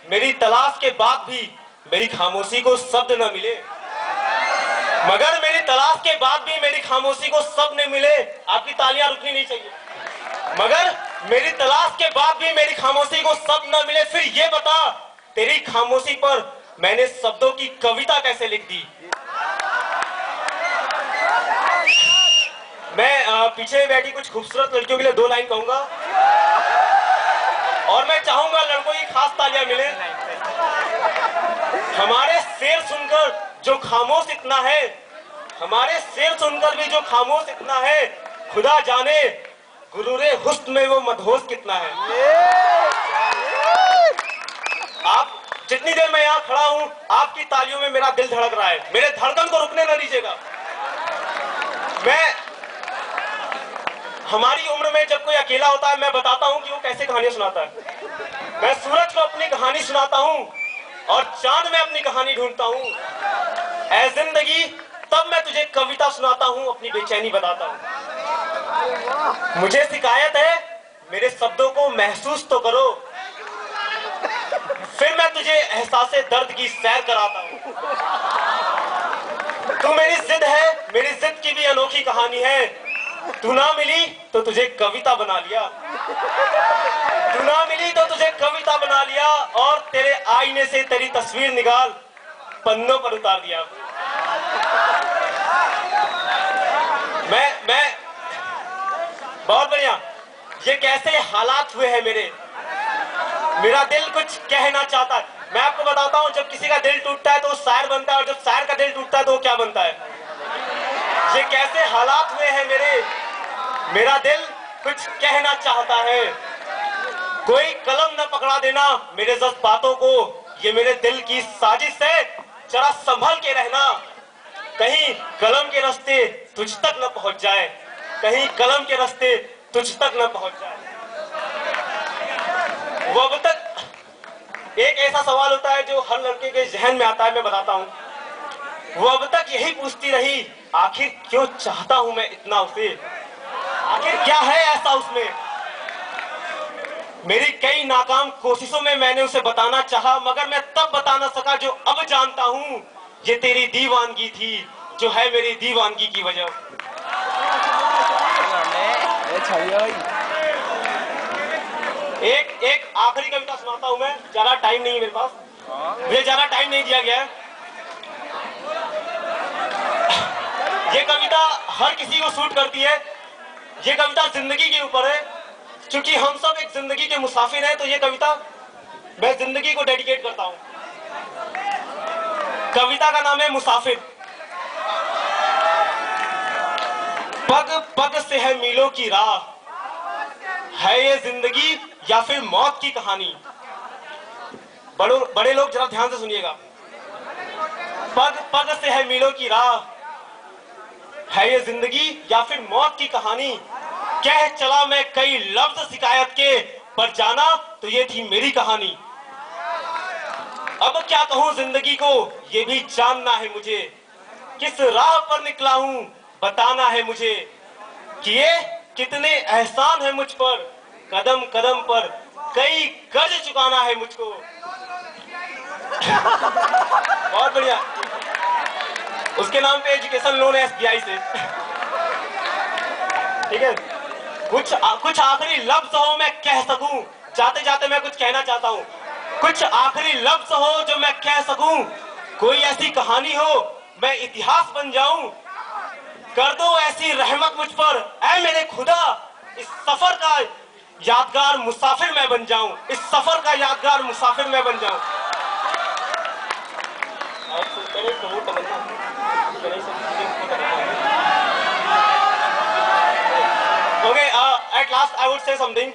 मेरी तलाश के बाद भी मेरी खामोशी को शब्द न मिले, मगर मेरी तलाश के बाद भी मेरी खामोशी को शब्द न मिले। आपकी तालियां रुकनी नहीं चाहिए। मगर मेरी तलाश के बाद भी मेरी खामोशी को शब्द न मिले, फिर ये बता तेरी खामोशी पर मैंने शब्दों की कविता कैसे लिख दी। मैं पीछे बैठी कुछ खूबसूरत लड़कियों के लिए 2 लाइन कहूंगा और मैं चाहूंगा लड़कों की खास तालियां मिले। हमारे शेर सुनकर जो खामोश इतना है, हमारे शेर सुनकर भी जो खामोश इतना है, खुदा जाने गुरूरे हुस्न में वो मदहोश कितना है। आप जितनी देर मैं यहाँ खड़ा हूँ, आपकी तालियों में मेरा दिल धड़क रहा है। मेरे धड़कन को रुकने न दीजिएगा। मैं हमारी उम्र में जब कोई अकेला होता है, मैं बताता हूँ कि वो कैसे कहानियां सुनाता है। मैं सूरज को अपनी कहानी सुनाता हूँ और चांद में अपनी कहानी ढूंढता हूँ। ऐ जिंदगी तब मैं तुझे कविता सुनाता हूँ, अपनी बेचैनी बताता हूँ। मुझे शिकायत है, मेरे शब्दों को महसूस तो करो, फिर मैं तुझे एहसासे दर्द की सैर कराता हूँ। तू मेरी जिद है, मेरी जिद की भी अनोखी कहानी है। तू ना मिली तो तुझे कविता बना लिया, तू ना मिली तो तुझे कविता बना लिया और तेरे आईने से तेरी तस्वीर निकाल पन्नों पर उतार दिया। मैं बहुत बढ़िया। ये कैसे हालात हुए हैं मेरा दिल कुछ कहना चाहता है। मैं आपको बताता हूँ, जब किसी का दिल टूटता है तो वो शायर बनता है, और जब शायर का दिल टूटता है तो वो क्या बनता है। ये कैसे हालात हुए हैं मेरा दिल कुछ कहना चाहता है। कोई कलम न पकड़ा देना मेरे जज्बातों को, ये मेरे दिल की साजिश है, जरा संभल के रहना। कहीं कलम के रास्ते तुझ तक न पहुंच जाए, कहीं कलम के रास्ते तुझ तक न पहुंच जाए। वो अब तक एक ऐसा सवाल होता है जो हर लड़के के जहन में आता है, मैं बताता हूँ। वो अब तक यही पूछती रही, आखिर क्यों चाहता हूं मैं इतना उसे, आखिर क्या है ऐसा उसमें। मेरी कई नाकाम कोशिशों में मैंने उसे बताना चाहा, मगर मैं तब बता न सका जो अब जानता हूं। ये तेरी दीवानगी थी जो है मेरी दीवानगी की वजह। एक आखिरी कविता सुनाता हूं मैं, ज्यादा टाइम नहीं है मेरे पास, मुझे ज्यादा टाइम नहीं दिया गया है। ये कविता हर किसी को सूट करती है। ये कविता जिंदगी के ऊपर है। क्योंकि हम सब एक जिंदगी के मुसाफिर हैं, तो ये कविता मैं जिंदगी को डेडिकेट करता हूं। कविता का नाम है मुसाफिर। पग पग से है मीलों की राह, है ये जिंदगी या फिर मौत की कहानी। बड़े लोग जरा ध्यान से सुनिएगा। पग पग से है मीलों की राह, है ये जिंदगी या फिर मौत की कहानी। कह चला मैं कई लफ्ज शिकायत के, पर जाना तो ये थी मेरी कहानी। अब क्या कहूं जिंदगी को, ये भी जानना है मुझे। किस राह पर निकला हूं बताना है मुझे, कि ये कितने एहसान है मुझ पर, कदम कदम पर कई कर्ज चुकाना है मुझको। बहुत बढ़िया। उसके नाम पे एजुकेशन लोन है SBI से। ठीक है, कुछ आखिरी लफ्ज हो मैं कह सकूं, जाते जाते मैं कुछ कहना चाहता हूं। कुछ आखिरी लफ्ज हो जो मैं कह सकूं, कोई ऐसी कहानी हो मैं इतिहास बन जाऊं। कर दो ऐसी रहमत मुझ पर ऐ मेरे खुदा, इस सफर का यादगार मुसाफिर मैं बन जाऊं, इस सफर का यादगार मुसाफिर मैं बन जाऊं। Okay, at last I would say something.